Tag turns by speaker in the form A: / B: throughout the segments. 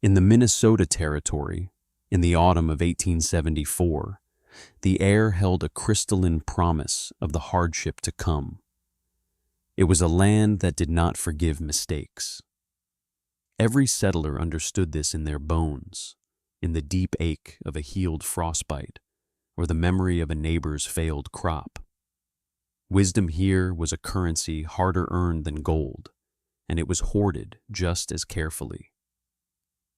A: In the Minnesota Territory, in the autumn of 1874, the air held a crystalline promise of the hardship to come. It was a land that did not forgive mistakes. Every settler understood this in their bones, in the deep ache of a healed frostbite, or the memory of a neighbor's failed crop. Wisdom here was a currency harder earned than gold, and it was hoarded just as carefully.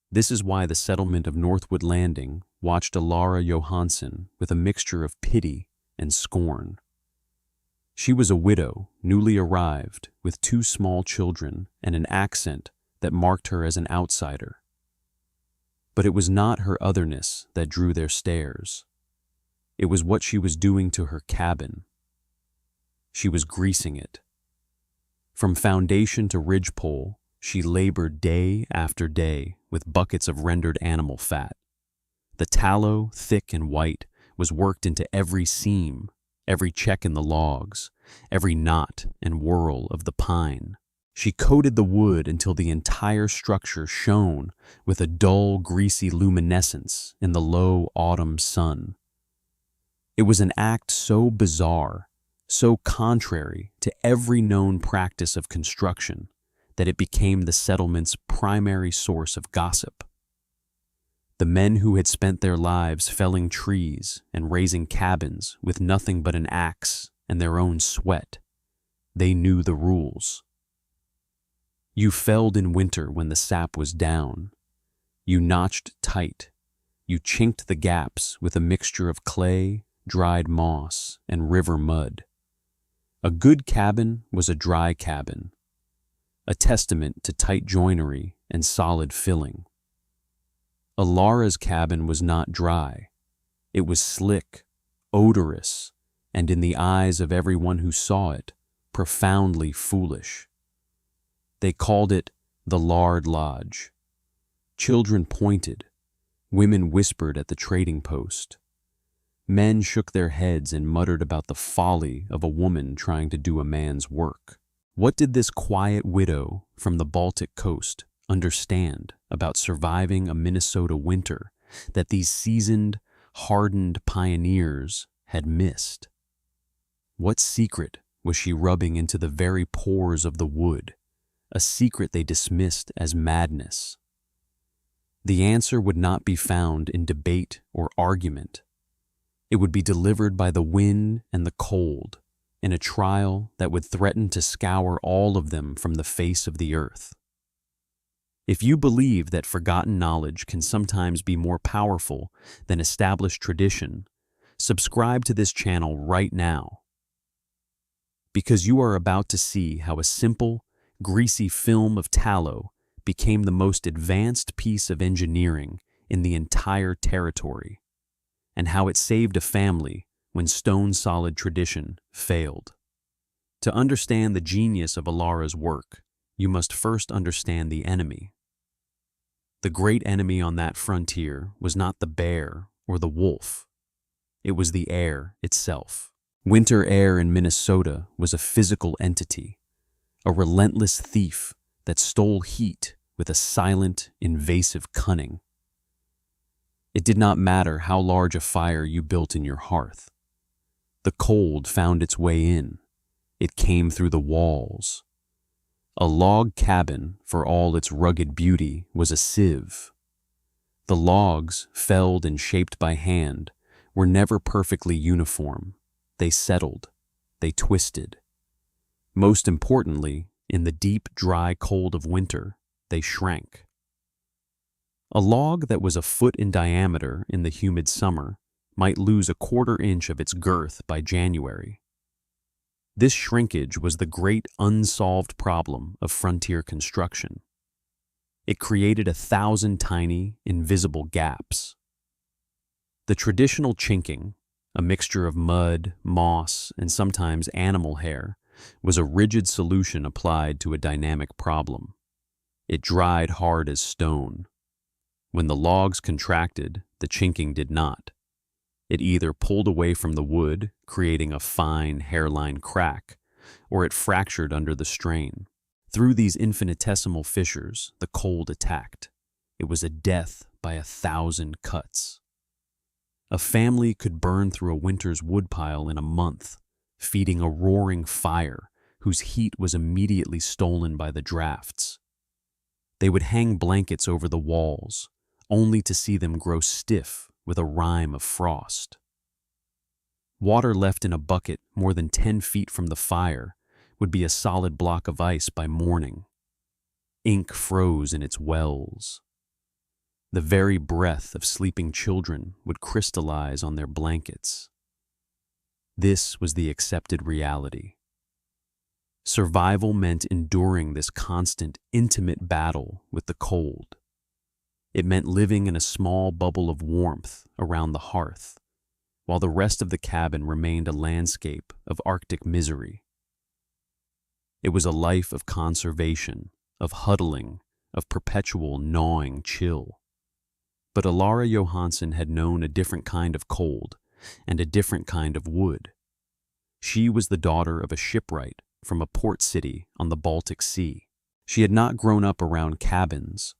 A: This is why the settlement of Northwood Landing watched Alara Johansson with a mixture of pity and scorn. She was a widow, newly arrived, with 2 small children and an accent that marked her as an outsider. But it was not her otherness that drew their stares. It was what she was doing to her cabin. She was greasing it. From foundation to ridgepole, she labored day after day with buckets of rendered animal fat. The tallow, thick and white, was worked into every seam, every check in the logs, every knot and whirl of the pine. She coated the wood until the entire structure shone with a dull, greasy luminescence in the low autumn sun. It was an act so bizarre, so contrary to every known practice of construction, that it became the settlement's primary source of gossip. The men who had spent their lives felling trees and raising cabins with nothing but an axe and their own sweat, they knew the rules. You felled in winter when the sap was down. You notched tight. You chinked the gaps with a mixture of clay, dried moss, and river mud. A good cabin was a dry cabin, a testament to tight joinery and solid filling. Alara's cabin was not dry. It was slick, odorous, and in the eyes of everyone who saw it, profoundly foolish. They called it the Lard Lodge. Children pointed. Women whispered at the trading post. Men shook their heads and muttered about the folly of a woman trying to do a man's work. What did this quiet widow from the Baltic coast understand about surviving a Minnesota winter that these seasoned, hardened pioneers had missed? What secret was she rubbing into the very pores of the wood, a secret they dismissed as madness? The answer would not be found in debate or argument. It would be delivered by the wind and the cold, in a trial that would threaten to scour all of them from the face of the earth. If you believe that forgotten knowledge can sometimes be more powerful than established tradition, subscribe to this channel right now, because you are about to see how a simple, greasy film of tallow became the most advanced piece of engineering in the entire territory, and how it saved a family when stone-solid tradition failed. To understand the genius of Alara's work, you must first understand the enemy. The great enemy on that frontier was not the bear or the wolf. It was the air itself. Winter air in Minnesota was a physical entity, a relentless thief that stole heat with a silent, invasive cunning. It did not matter how large a fire you built in your hearth. The cold found its way in. It came through the walls. A log cabin, for all its rugged beauty, was a sieve. The logs, felled and shaped by hand, were never perfectly uniform. They settled. They twisted. Most importantly, in the deep, dry cold of winter, they shrank. A log that was a foot in diameter in the humid summer might lose a quarter inch of its girth by January. This shrinkage was the great unsolved problem of frontier construction. It created 1,000 tiny, invisible gaps. The traditional chinking, a mixture of mud, moss, and sometimes animal hair, was a rigid solution applied to a dynamic problem. It dried hard as stone. When the logs contracted, the chinking did not. It either pulled away from the wood, creating a fine hairline crack, or it fractured under the strain. Through these infinitesimal fissures, the cold attacked. It was a death by 1,000 cuts. A family could burn through a winter's woodpile in a month, feeding a roaring fire whose heat was immediately stolen by the drafts. They would hang blankets over the walls, only to see them grow stiff with a rime of frost. Water left in a bucket more than 10 feet from the fire would be a solid block of ice by morning. Ink froze in its wells. The very breath of sleeping children would crystallize on their blankets. This was the accepted reality. Survival meant enduring this constant, intimate battle with the cold. It meant living in a small bubble of warmth around the hearth, while the rest of the cabin remained a landscape of Arctic misery. It was a life of conservation, of huddling, of perpetual gnawing chill. But Alara Johansson had known a different kind of cold and a different kind of wood. She was the daughter of a shipwright from a port city on the Baltic Sea. She had not grown up around cabins,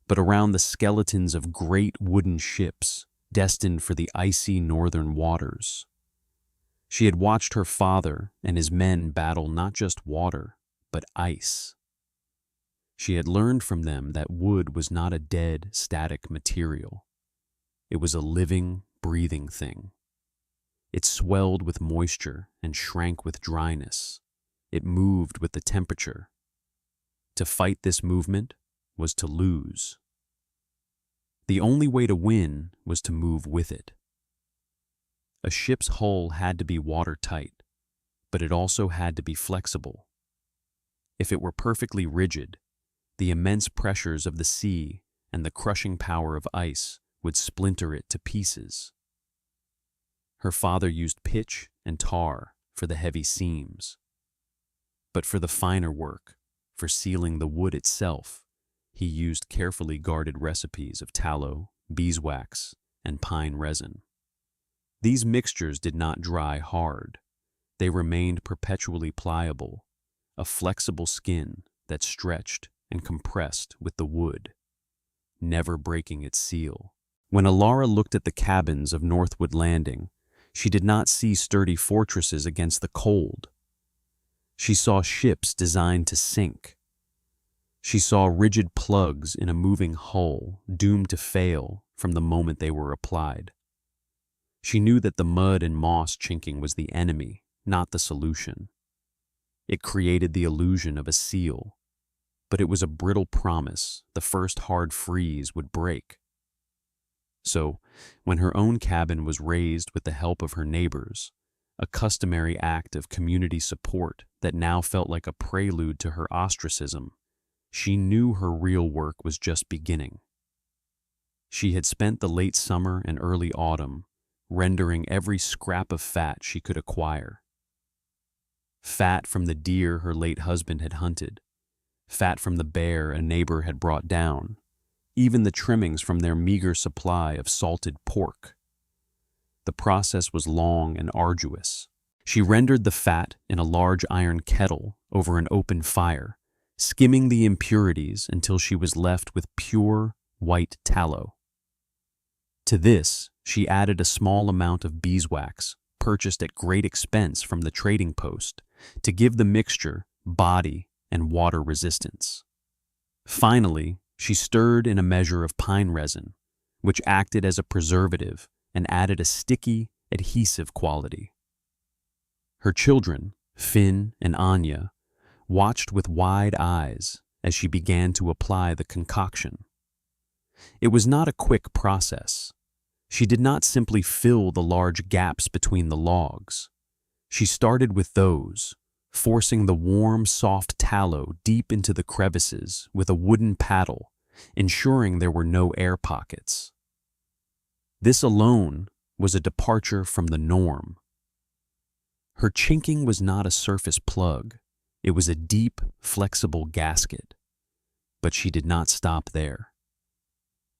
A: but around the skeletons of great wooden ships destined for the icy northern waters. She had watched her father and his men battle not just water, but ice. She had learned from them that wood was not a dead, static material. It was a living, breathing thing. It swelled with moisture and shrank with dryness. It moved with the temperature. To fight this movement was to lose. The only way to win was to move with it. A ship's hull had to be watertight, but it also had to be flexible. If it were perfectly rigid, the immense pressures of the sea and the crushing power of ice would splinter it to pieces. Her father used pitch and tar for the heavy seams. But for the finer work, for sealing the wood itself, he used carefully guarded recipes of tallow, beeswax, and pine resin. These mixtures did not dry hard. They remained perpetually pliable, a flexible skin that stretched and compressed with the wood, never breaking its seal. When Alara looked at the cabins of Northwood Landing, she did not see sturdy fortresses against the cold. She saw ships designed to sink. She saw rigid plugs in a moving hull doomed to fail from the moment they were applied. She knew that the mud and moss chinking was the enemy, not the solution. It created the illusion of a seal, but it was a brittle promise the first hard freeze would break. So, when her own cabin was raised with the help of her neighbors, a customary act of community support that now felt like a prelude to her ostracism, she knew her real work was just beginning. She had spent the late summer and early autumn rendering every scrap of fat she could acquire. Fat from the deer her late husband had hunted, fat from the bear a neighbor had brought down, even the trimmings from their meager supply of salted pork. The process was long and arduous. She rendered the fat in a large iron kettle over an open fire, skimming the impurities until she was left with pure, white tallow. To this, she added a small amount of beeswax, purchased at great expense from the trading post, to give the mixture body and water resistance. Finally, she stirred in a measure of pine resin, which acted as a preservative and added a sticky, adhesive quality. Her children, Finn and Anya, watched with wide eyes as she began to apply the concoction. It was not a quick process. She did not simply fill the large gaps between the logs. She started with those, forcing the warm, soft tallow deep into the crevices with a wooden paddle, ensuring there were no air pockets. This alone was a departure from the norm. Her chinking was not a surface plug. It was a deep, flexible gasket. But she did not stop there.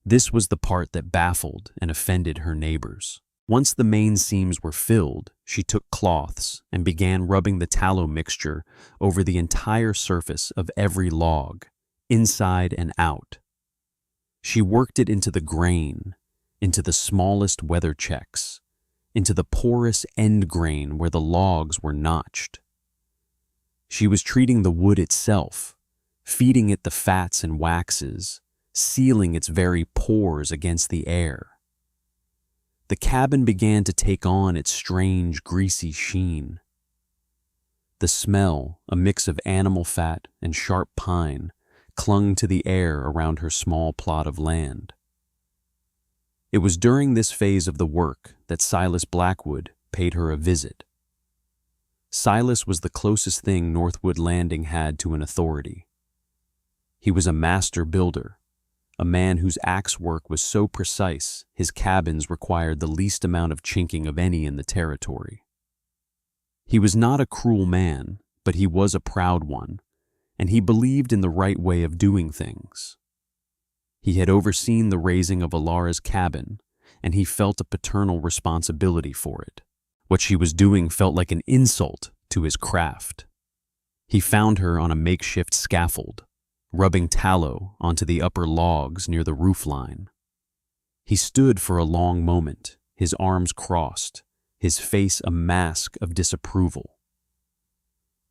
A: This was the part that baffled and offended her neighbors. Once the main seams were filled, she took cloths and began rubbing the tallow mixture over the entire surface of every log, inside and out. She worked it into the grain, into the smallest weather checks, into the porous end grain where the logs were notched. She was treating the wood itself, feeding it the fats and waxes, sealing its very pores against the air. The cabin began to take on its strange, greasy sheen. The smell, a mix of animal fat and sharp pine, clung to the air around her small plot of land. It was during this phase of the work that Silas Blackwood paid her a visit. Silas was the closest thing Northwood Landing had to an authority. He was a master builder, a man whose axe work was so precise his cabins required the least amount of chinking of any in the territory. He was not a cruel man, but he was a proud one, and he believed in the right way of doing things. He had overseen the raising of Alara's cabin, and he felt a paternal responsibility for it. What she was doing felt like an insult to his craft. He found her on a makeshift scaffold, rubbing tallow onto the upper logs near the roofline. He stood for a long moment, his arms crossed, his face a mask of disapproval.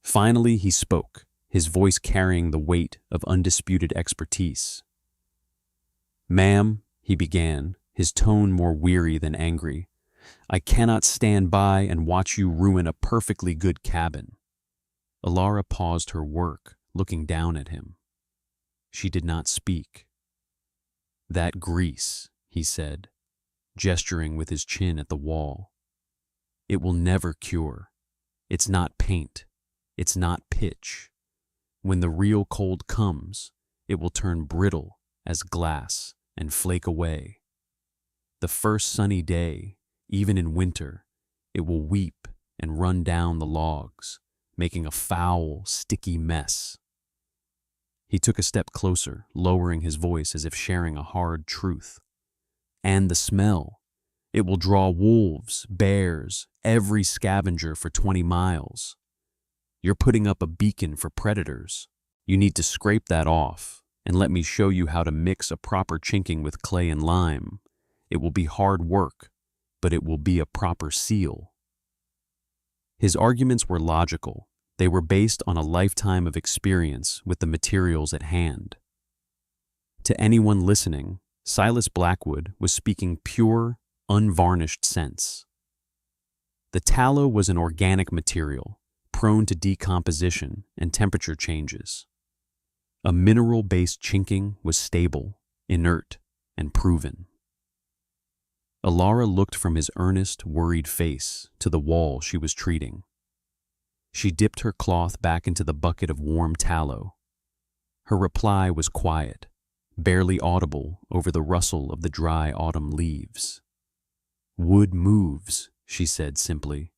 A: Finally, he spoke, his voice carrying the weight of undisputed expertise. "Ma'am," he began, his tone more weary than angry, "I cannot stand by and watch you ruin a perfectly good cabin." Alara paused her work, looking down at him. She did not speak. "That grease," he said, gesturing with his chin at the wall. "It will never cure. It's not paint. It's not pitch. When the real cold comes, it will turn brittle as glass and flake away. The first sunny day, even in winter, it will weep and run down the logs, making a foul, sticky mess." He took a step closer, lowering his voice as if sharing a hard truth. "And the smell. It will draw wolves, bears, every scavenger for 20 miles. You're putting up a beacon for predators. You need to scrape that off, and let me show you how to mix a proper chinking with clay and lime. It will be hard work, but it will be a proper seal." His arguments were logical. They were based on a lifetime of experience with the materials at hand. To anyone listening, Silas Blackwood was speaking pure, unvarnished sense. The tallow was an organic material, prone to decomposition and temperature changes. A mineral-based chinking was stable, inert, and proven. Alara looked from his earnest, worried face to the wall she was treating. She dipped her cloth back into the bucket of warm tallow. Her reply was quiet, barely audible over the rustle of the dry autumn leaves. "Wood moves," she said simply.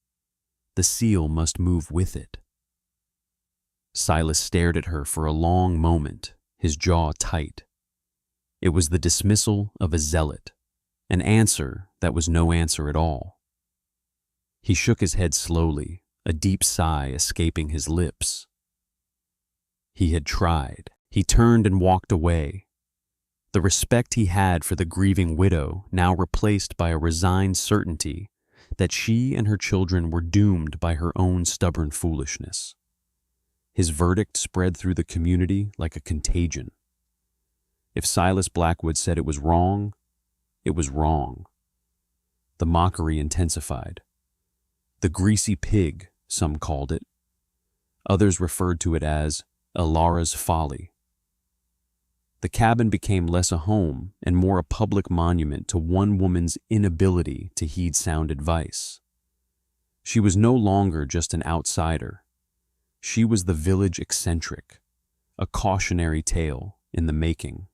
A: "The seal must move with it." Silas stared at her for a long moment, his jaw tight. It was the dismissal of a zealot, an answer that was no answer at all. He shook his head slowly, a deep sigh escaping his lips. He had tried. He turned and walked away. The respect he had for the grieving widow now replaced by a resigned certainty that she and her children were doomed by her own stubborn foolishness. His verdict spread through the community like a contagion. If Silas Blackwood said it was wrong, it was wrong. The mockery intensified. The greasy pig, some called it. Others referred to it as Alara's folly. The cabin became less a home and more a public monument to one woman's inability to heed sound advice. She was no longer just an outsider. She was the village eccentric, a cautionary tale in the making.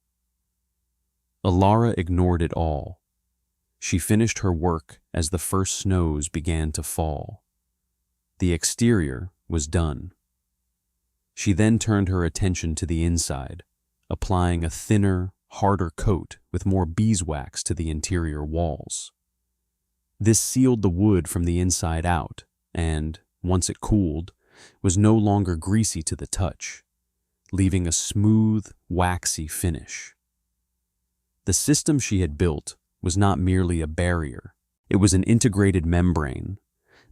A: Alara ignored it all. She finished her work as the first snows began to fall. The exterior was done. She then turned her attention to the inside, applying a thinner, harder coat with more beeswax to the interior walls. This sealed the wood from the inside out and, once it cooled, was no longer greasy to the touch, leaving a smooth, waxy finish. The system she had built was not merely a barrier. It was an integrated membrane.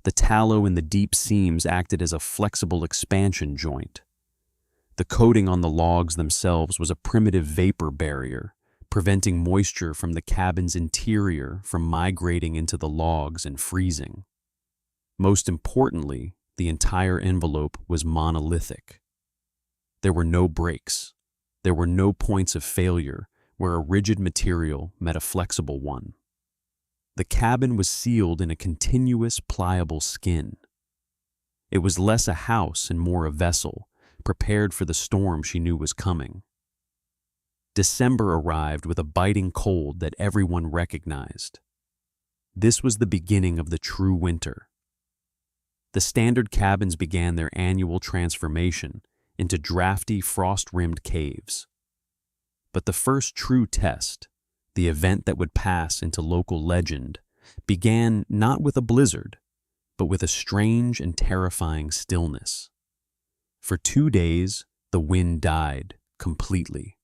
A: The tallow in the deep seams acted as a flexible expansion joint. The coating on the logs themselves was a primitive vapor barrier, preventing moisture from the cabin's interior from migrating into the logs and freezing. Most importantly, the entire envelope was monolithic. There were no breaks. There were no points of failure where a rigid material met a flexible one. The cabin was sealed in a continuous, pliable skin. It was less a house and more a vessel, prepared for the storm she knew was coming. December arrived with a biting cold that everyone recognized. This was the beginning of the true winter. The standard cabins began their annual transformation into drafty, frost-rimmed caves. But the first true test, the event that would pass into local legend, began not with a blizzard, but with a strange and terrifying stillness. For 2 days, the wind died completely.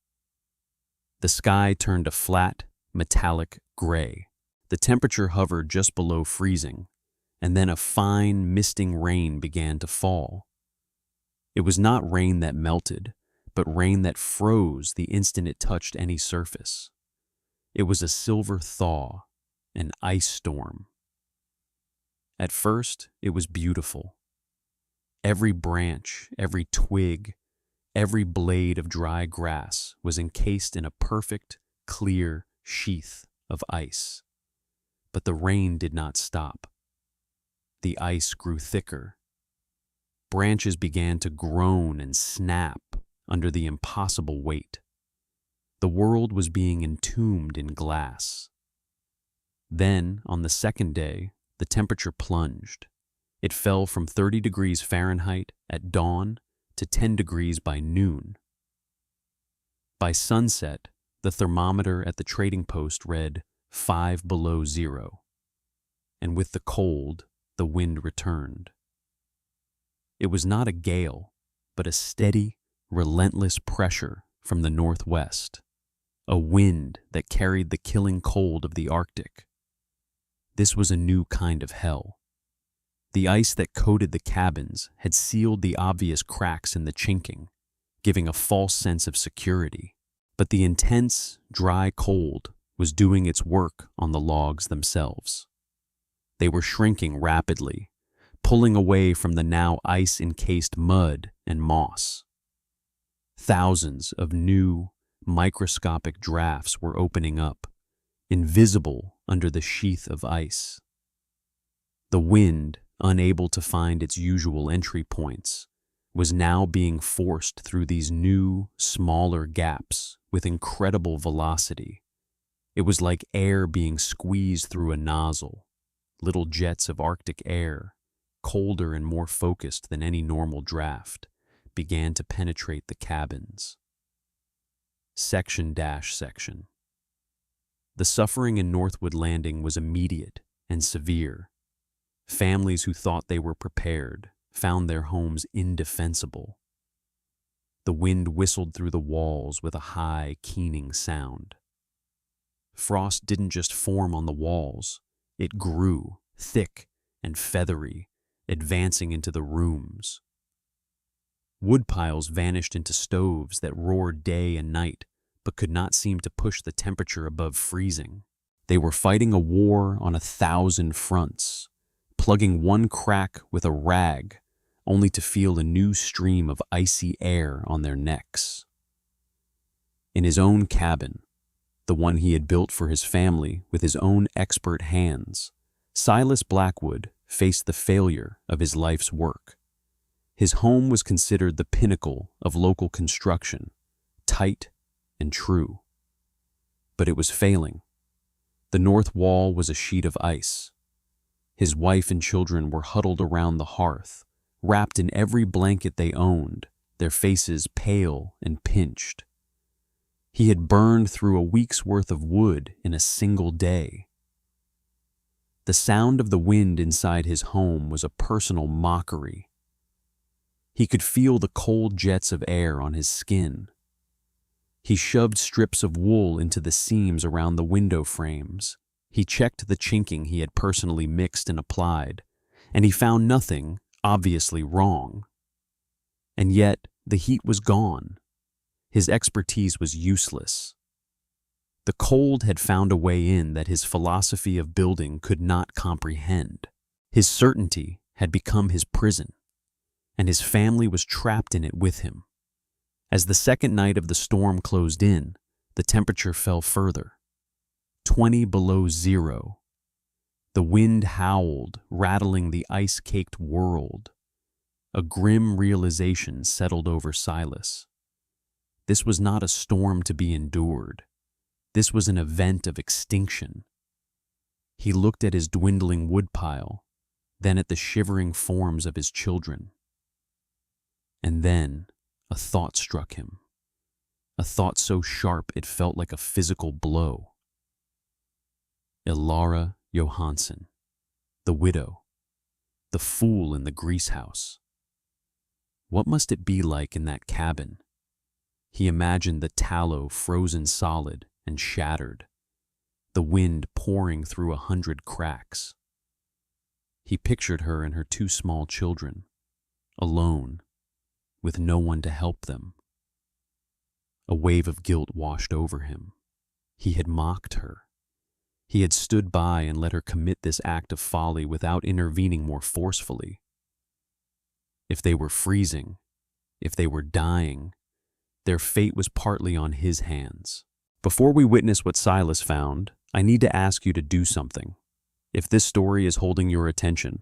A: The sky turned a flat, metallic gray. The temperature hovered just below freezing, and then a fine, misting rain began to fall. It was not rain that melted, but rain that froze the instant it touched any surface. It was a silver thaw, an ice storm. At first, it was beautiful. Every branch, every twig, every blade of dry grass was encased in a perfect, clear sheath of ice. But the rain did not stop. The ice grew thicker. Branches began to groan and snap under the impossible weight. The world was being entombed in glass. Then, on the second day, the temperature plunged. It fell from 30 degrees Fahrenheit at dawn to 10 degrees by noon. By sunset, the thermometer at the trading post read 5 below zero. And with the cold, the wind returned. It was not a gale, but a steady, relentless pressure from the northwest, a wind that carried the killing cold of the Arctic. This was a new kind of hell. The ice that coated the cabins had sealed the obvious cracks in the chinking, giving a false sense of security. But the intense, dry cold was doing its work on the logs themselves. They were shrinking rapidly, pulling away from the now ice-encased mud and moss. Thousands of new, microscopic drafts were opening up, invisible under the sheath of ice. The wind, unable to find its usual entry points, was now being forced through these new, smaller gaps with incredible velocity. It was like air being squeezed through a nozzle. Little jets of Arctic air, colder and more focused than any normal draft, began to penetrate the cabins. Section. The suffering in Northwood Landing was immediate and severe. Families who thought they were prepared found their homes indefensible. The wind whistled through the walls with a high, keening sound. Frost didn't just form on the walls, it grew, thick and feathery, advancing into the rooms. Woodpiles vanished into stoves that roared day and night, but could not seem to push the temperature above freezing. They were fighting a war on 1,000 fronts, plugging one crack with a rag, only to feel a new stream of icy air on their necks. In his own cabin, the one he had built for his family with his own expert hands, Silas Blackwood faced the failure of his life's work. His home was considered the pinnacle of local construction, tight and true. But it was failing. The north wall was a sheet of ice. His wife and children were huddled around the hearth, wrapped in every blanket they owned, their faces pale and pinched. He had burned through a week's worth of wood in a single day. The sound of the wind inside his home was a personal mockery. He could feel the cold jets of air on his skin. He shoved strips of wool into the seams around the window frames. He checked the chinking he had personally mixed and applied, and he found nothing obviously wrong. And yet, the heat was gone. His expertise was useless. The cold had found a way in that his philosophy of building could not comprehend. His certainty had become his prison, and his family was trapped in it with him. As the second night of the storm closed in, the temperature fell further, 20 below zero. The wind howled, rattling the ice-caked world. A grim realization settled over Silas. This was not a storm to be endured. This was an event of extinction. He looked at his dwindling woodpile, then at the shivering forms of his children. And then a thought struck him, a thought so sharp it felt like a physical blow. Ilara Johansson, the widow, the fool in the grease house. What must it be like in that cabin? He imagined the tallow frozen solid and shattered, the wind pouring through 100 cracks. He pictured her and her 2 small children, alone, with no one to help them. A wave of guilt washed over him. He had mocked her. He had stood by and let her commit this act of folly without intervening more forcefully. If they were freezing, if they were dying, their fate was partly on his hands. Before we witness what Silas found, I need to ask you to do something. If this story is holding your attention,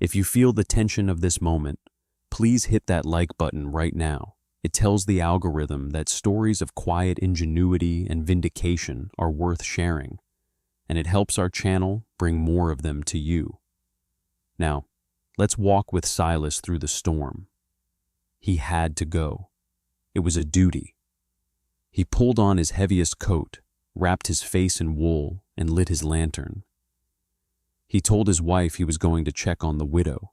A: if you feel the tension of this moment, please hit that like button right now. It tells the algorithm that stories of quiet ingenuity and vindication are worth sharing, and it helps our channel bring more of them to you. Now, let's walk with Silas through the storm. He had to go. It was a duty. He pulled on his heaviest coat, wrapped his face in wool, and lit his lantern. He told his wife he was going to check on the widow.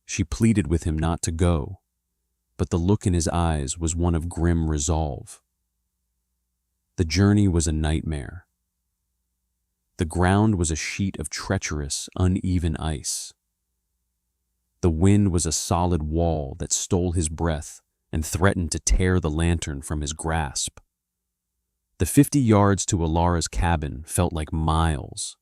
A: She pleaded with him not to go, but the look in his eyes was one of grim resolve. The journey was a nightmare. The ground was a sheet of treacherous, uneven ice. The wind was a solid wall that stole his breath and threatened to tear the lantern from his grasp. The 50 yards to Ilara's cabin felt like miles.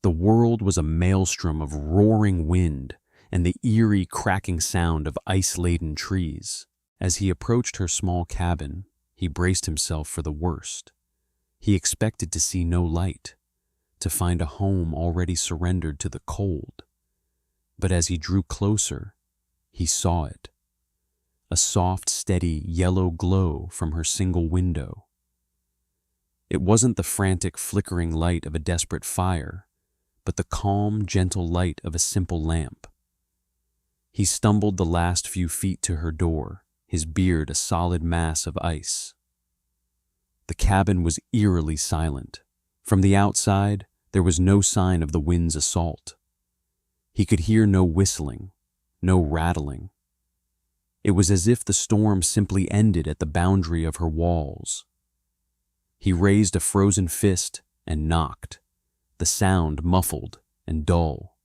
A: The world was a maelstrom of roaring wind and the eerie cracking sound of ice-laden trees. As he approached her small cabin, he braced himself for the worst. He expected to see no light, to find a home already surrendered to the cold. But as he drew closer, he saw it. A soft, steady yellow glow from her single window. It wasn't the frantic, flickering light of a desperate fire, but the calm, gentle light of a simple lamp. He stumbled the last few feet to her door, his beard a solid mass of ice. The cabin was eerily silent. From the outside, there was no sign of the wind's assault. He could hear no whistling, no rattling. It was as if the storm simply ended at the boundary of her walls. He raised a frozen fist and knocked, the sound muffled and dull.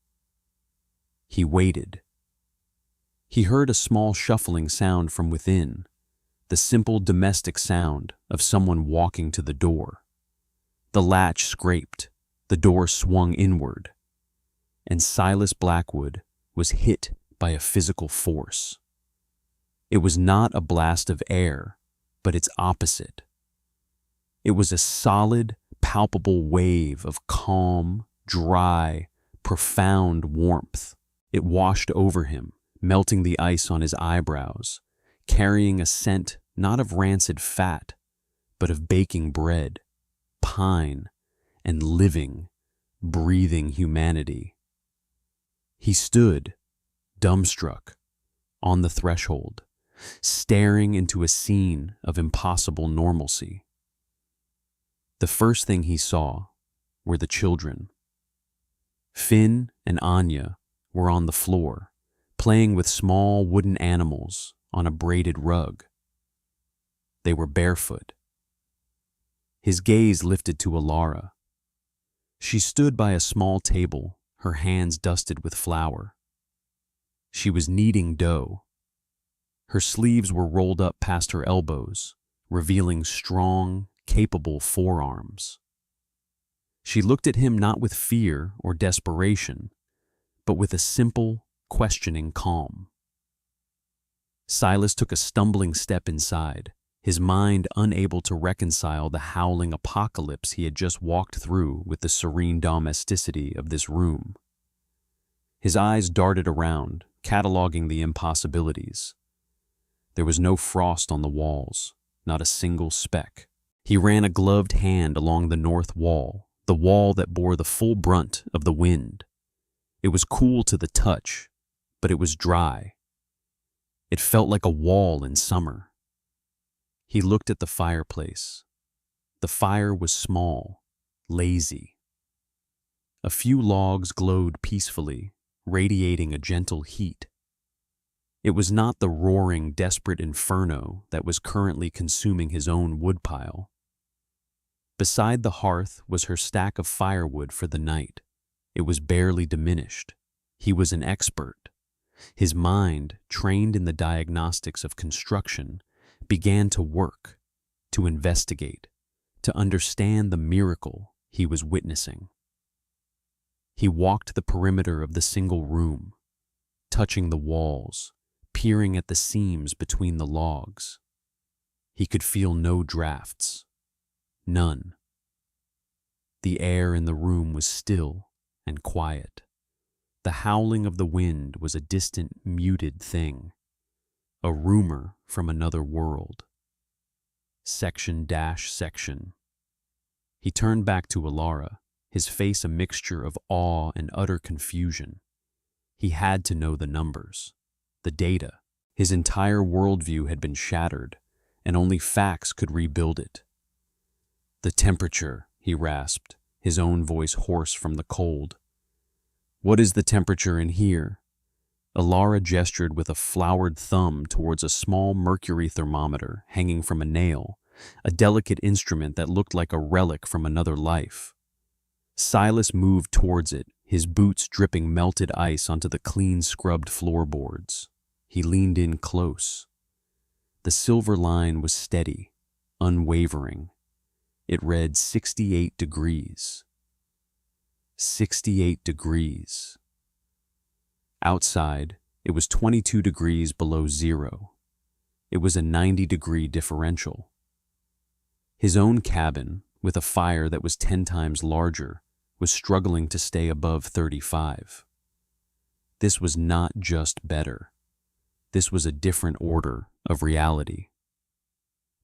A: He waited. He heard a small shuffling sound from within, the simple domestic sound of someone walking to the door. The latch scraped, the door swung inward, and Silas Blackwood was hit by a physical force. It was not a blast of air, but its opposite. It was a solid, palpable wave of calm, dry, profound warmth. It washed over him, melting the ice on his eyebrows, carrying a scent not of rancid fat, but of baking bread, pine, and living, breathing humanity. He stood, dumbstruck, on the threshold, staring into a scene of impossible normalcy. The first thing he saw were the children. Finn and Anya were on the floor, playing with small wooden animals on a braided rug. They were barefoot. His gaze lifted to Alara. She stood by a small table, her hands dusted with flour. She was kneading dough. Her sleeves were rolled up past her elbows, revealing strong, capable forearms. She looked at him not with fear or desperation, but with a simple, questioning calm. Silas took a stumbling step inside, his mind unable to reconcile the howling apocalypse he had just walked through with the serene domesticity of this room. His eyes darted around, cataloging the impossibilities. There was no frost on the walls, not a single speck. He ran a gloved hand along the north wall, the wall that bore the full brunt of the wind. It was cool to the touch, but it was dry. It felt like a wall in summer. He looked at the fireplace. The fire was small, lazy. A few logs glowed peacefully, radiating a gentle heat. It was not the roaring, desperate inferno that was currently consuming his own woodpile. Beside the hearth was her stack of firewood for the night. It was barely diminished. He was an expert. His mind, trained in the diagnostics of construction, began to work, to investigate, to understand the miracle he was witnessing. He walked the perimeter of the single room, touching the walls, peering at the seams between the logs. He could feel no drafts. None. The air in the room was still and quiet. The howling of the wind was a distant, muted thing, a rumor from another world. Section. He turned back to Alara, his face a mixture of awe and utter confusion. He had to know the numbers, the data. His entire worldview had been shattered, and only facts could rebuild it. The temperature, he rasped, his own voice hoarse from the cold. What is the temperature in here? Alara gestured with a floured thumb towards a small mercury thermometer hanging from a nail, a delicate instrument that looked like a relic from another life. Silas moved towards it, his boots dripping melted ice onto the clean-scrubbed floorboards. He leaned in close. The silver line was steady, unwavering. It read 68 degrees. 68 degrees. Outside, it was 22 degrees below zero. It was a 90-degree differential. His own cabin, with a fire that was 10 times larger, was struggling to stay above 35. This was not just better. This was a different order of reality.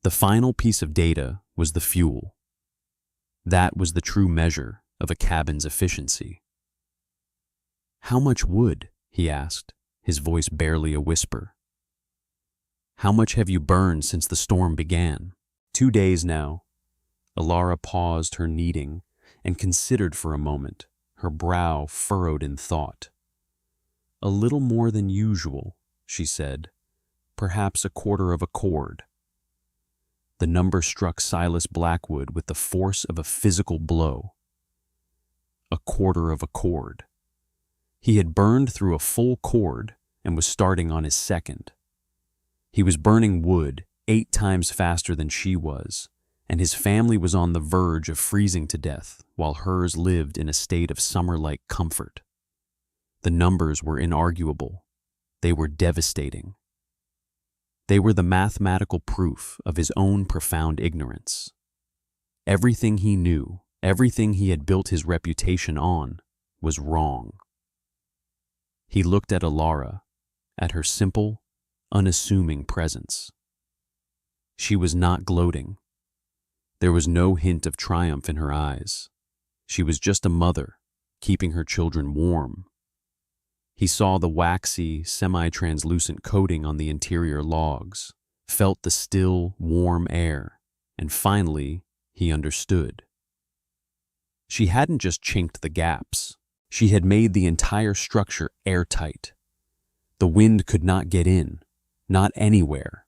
A: The final piece of data was the fuel. That was the true measure of a cabin's efficiency. How much wood? He asked, his voice barely a whisper. How much have you burned since the storm began? 2 days now. Alara paused her kneading and considered for a moment, her brow furrowed in thought. A little more than usual, she said, perhaps a quarter of a cord. The number struck Silas Blackwood with the force of a physical blow. A quarter of a cord. He had burned through a full cord and was starting on his second. He was burning wood 8 times faster than she was, and his family was on the verge of freezing to death while hers lived in a state of summer-like comfort. The numbers were inarguable. They were devastating. They were the mathematical proof of his own profound ignorance. Everything he knew, everything he had built his reputation on, was wrong. He looked at Alara, at her simple, unassuming presence. She was not gloating. There was no hint of triumph in her eyes. She was just a mother, keeping her children warm. He saw the waxy, semi-translucent coating on the interior logs, felt the still, warm air, and finally, he understood. She hadn't just chinked the gaps. She had made the entire structure airtight. The wind could not get in, not anywhere.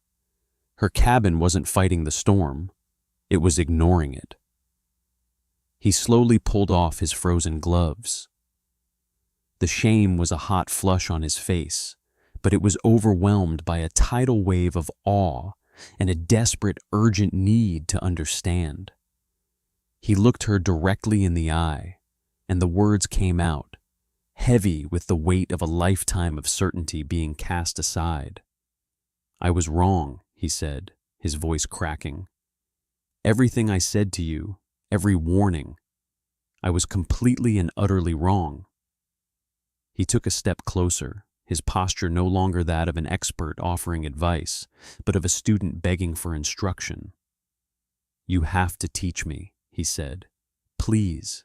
A: Her cabin wasn't fighting the storm, it was ignoring it. He slowly pulled off his frozen gloves. The shame was a hot flush on his face, but it was overwhelmed by a tidal wave of awe and a desperate, urgent need to understand. He looked her directly in the eye, and the words came out, heavy with the weight of a lifetime of certainty being cast aside. "I was wrong," he said, his voice cracking. "Everything I said to you, every warning, I was completely and utterly wrong." He took a step closer, his posture no longer that of an expert offering advice, but of a student begging for instruction. "You have to teach me," he said. "Please.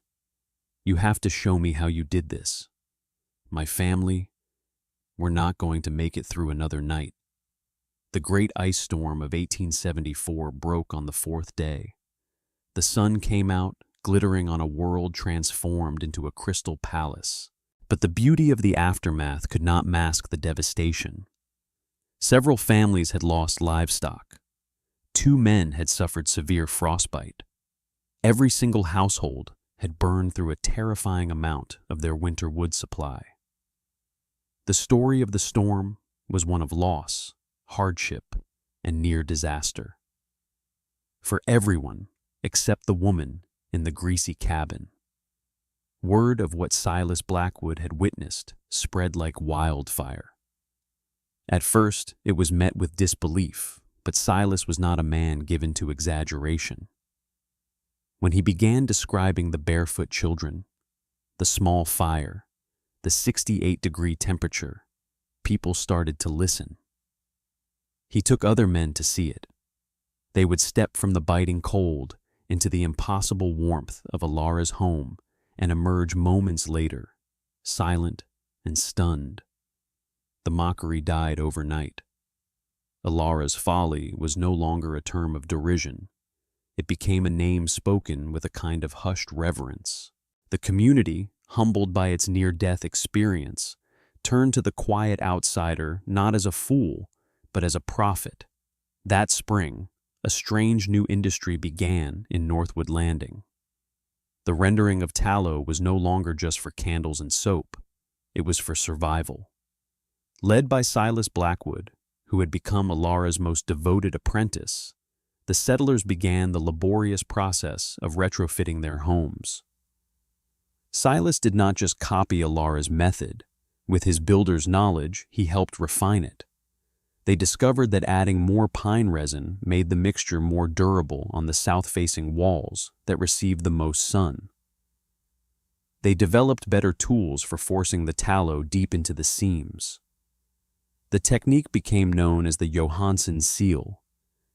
A: You have to show me how you did this. My family, we're not going to make it through another night." The great ice storm of 1874 broke on the fourth day. The sun came out, glittering on a world transformed into a crystal palace. But the beauty of the aftermath could not mask the devastation. Several families had lost livestock. 2 men had suffered severe frostbite. Every single household had burned through a terrifying amount of their winter wood supply. The story of the storm was one of loss, hardship, and near disaster. For everyone except the woman in the greasy cabin. Word of what Silas Blackwood had witnessed spread like wildfire. At first, it was met with disbelief, but Silas was not a man given to exaggeration. When he began describing the barefoot children, the small fire, the 68-degree temperature, people started to listen. He took other men to see it. They would step from the biting cold into the impossible warmth of Alara's home and emerge moments later, silent and stunned. The mockery died overnight. Alara's folly was no longer a term of derision. It became a name spoken with a kind of hushed reverence. The community, humbled by its near-death experience, turned to the quiet outsider not as a fool, but as a prophet. That spring, a strange new industry began in Northwood Landing. The rendering of tallow was no longer just for candles and soap. It was for survival. Led by Silas Blackwood, who had become Alara's most devoted apprentice, the settlers began the laborious process of retrofitting their homes. Silas did not just copy Alara's method. With his builder's knowledge, he helped refine it. They discovered that adding more pine resin made the mixture more durable on the south-facing walls that received the most sun. They developed better tools for forcing the tallow deep into the seams. The technique became known as the Johansen seal,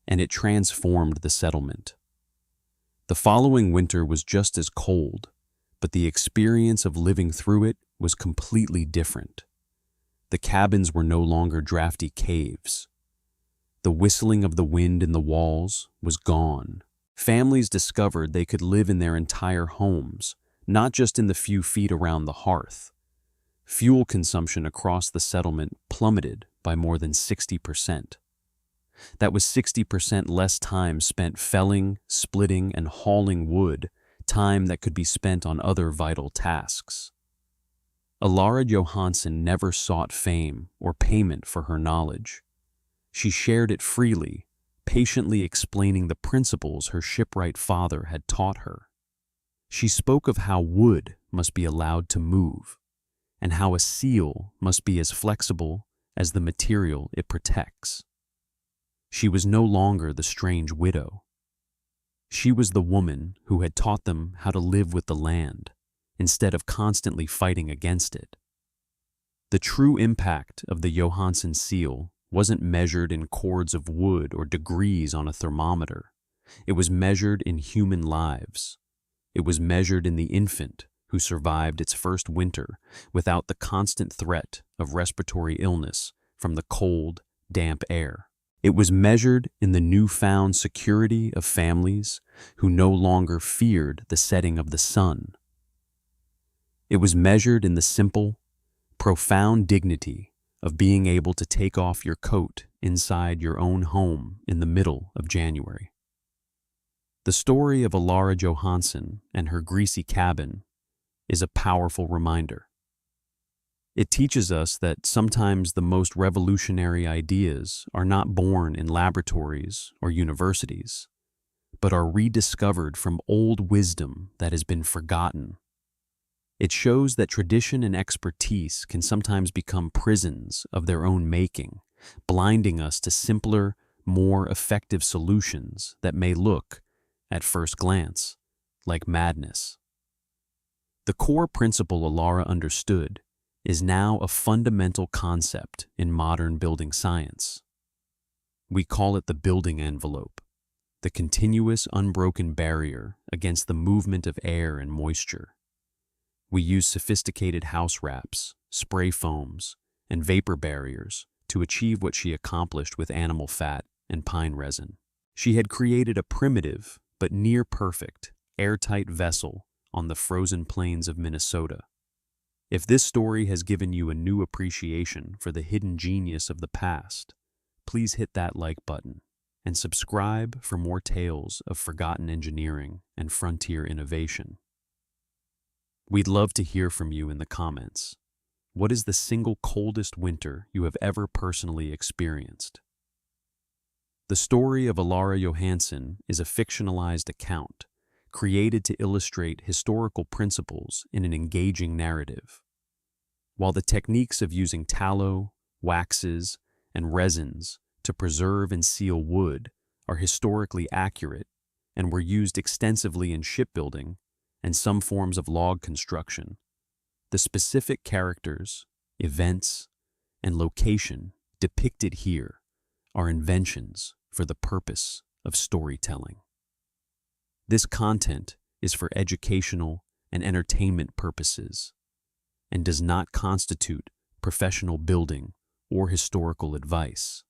A: and it transformed the settlement. The following winter was just as cold, but the experience of living through it was completely different. The cabins were no longer drafty caves. The whistling of the wind in the walls was gone. Families discovered they could live in their entire homes, not just in the few feet around the hearth. Fuel consumption across the settlement plummeted by more than 60%. That was 60% less time spent felling, splitting, and hauling wood, time that could be spent on other vital tasks. Alara Johansen never sought fame or payment for her knowledge. She shared it freely, patiently explaining the principles her shipwright father had taught her. She spoke of how wood must be allowed to move, and how a seal must be as flexible as the material it protects. She was no longer the strange widow. She was the woman who had taught them how to live with the land, instead of constantly fighting against it. The true impact of the Johansen seal wasn't measured in cords of wood or degrees on a thermometer. It was measured in human lives. It was measured in the infant who survived its first winter without the constant threat of respiratory illness from the cold, damp air. It was measured in the newfound security of families who no longer feared the setting of the sun. It was measured in the simple, profound dignity of being able to take off your coat inside your own home in the middle of January. The story of Alara Johansson and her greasy cabin is a powerful reminder. It teaches us that sometimes the most revolutionary ideas are not born in laboratories or universities, but are rediscovered from old wisdom that has been forgotten. It shows that tradition and expertise can sometimes become prisons of their own making, blinding us to simpler, more effective solutions that may look, at first glance, like madness. The core principle Alara understood is now a fundamental concept in modern building science. We call it the building envelope, the continuous unbroken barrier against the movement of air and moisture. We use sophisticated house wraps, spray foams, and vapor barriers to achieve what she accomplished with animal fat and pine resin. She had created a primitive but near-perfect, airtight vessel on the frozen plains of Minnesota. If this story has given you a new appreciation for the hidden genius of the past, please hit that like button and subscribe for more tales of forgotten engineering and frontier innovation. We'd love to hear from you in the comments. What is the single coldest winter you have ever personally experienced? The story of Alara Johansson is a fictionalized account created to illustrate historical principles in an engaging narrative. While the techniques of using tallow, waxes, and resins to preserve and seal wood are historically accurate and were used extensively in shipbuilding and some forms of log construction, the specific characters, events, and location depicted here are inventions for the purpose of storytelling. This content is for educational and entertainment purposes and does not constitute professional building or historical advice.